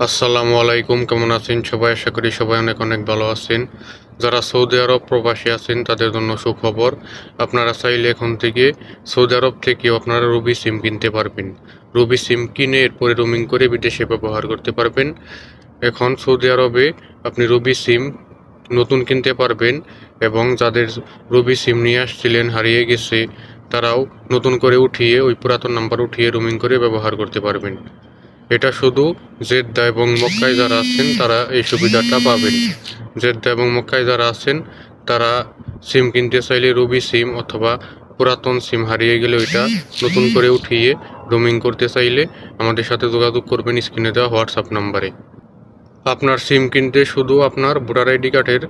আসসালামু আলাইকুম, কেমন আছেন সবাই? আশা করি সবাই অনেক অনেক ভালো আছেন। যারা সৌদি আরব প্রবাসী আছেন তাদের জন্য সুখবর। আপনারা চাইলে এখন থেকে সৌদি আরব থেকেও আপনারা রবি সিম কিনতে পারবেন। রবি সিম কিনে এরপরে রোমিং করে বিদেশে ব্যবহার করতে পারবেন। এখন সৌদি আরবে আপনি রবি সিম নতুন কিনতে পারবেন এবং যাদের রবি সিম নিয়ে আসছিলেন হারিয়ে গেছে তারাও নতুন করে উঠিয়ে ওই পুরাতন নাম্বার উঠিয়ে রোমিং করে ব্যবহার করতে পারবেন। এটা শুধু জেদ্দা এবং মক্কায় যারা আছেন তারা এই সুবিধাটা পাবেন। জেদ্দা এবং মক্কায় যারা আছেন তারা সিম কিনতে চাইলে রবি সিম অথবা পুরাতন সিম হারিয়ে গেলে ওইটা নতুন করে উঠিয়ে রোমিং করতে চাইলে আমাদের সাথে যোগাযোগ করবেন স্ক্রিনে দেওয়া হোয়াটসঅ্যাপ নাম্বারে। আপনার সিম কিনতে শুধু আপনার ভোটার আইডি কার্ডের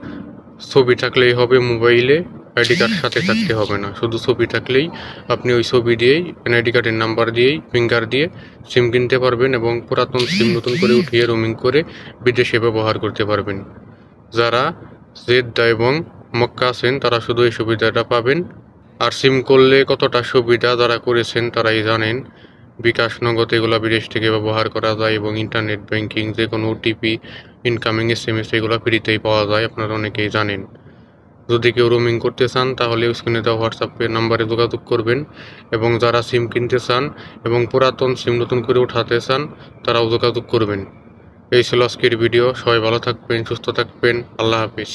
ছবি থাকলেই হবে, মোবাইলে আইডি কার্ড সাথে থাকতে হবে না। শুধু ছবি থাকলেই আপনি ওই ছবি দিয়েই এনআইডি কার্ডের নাম্বার দিয়েই ফিঙ্গার দিয়ে সিম কিনতে পারবেন এবং পুরাতন সিম নতুন করে উঠিয়ে রোমিং করে বিদেশে ব্যবহার করতে পারবেন। যারা জেদ্দা এবং মক্কা আছেন তারা শুধু এই সুবিধাটা পাবেন। আর সিম করলে কতটা সুবিধা যারা করেছেন তারাই জানেন। বিকাশ, নগদ এগুলো বিদেশ থেকে ব্যবহার করা যায় এবং ইন্টারনেট ব্যাংকিং, যে কোনো ওটিপি, ইনকামিং SMS এগুলো ফ্রিতেই পাওয়া যায়, আপনারা অনেকেই জানেন। যদি কেউ রোমিং করতে চান তাহলে স্ক্রিনে দেওয়া হোয়াটসঅ্যাপের নাম্বারে যোগাযোগ করবেন এবং যারা সিম কিনতে চান এবং পুরাতন সিম নতুন করে উঠাতে চান তারাও যোগাযোগ করবেন। এই ছিল আজকের ভিডিও। সবাই ভালো থাকবেন, সুস্থ থাকবেন। আল্লাহ হাফিজ।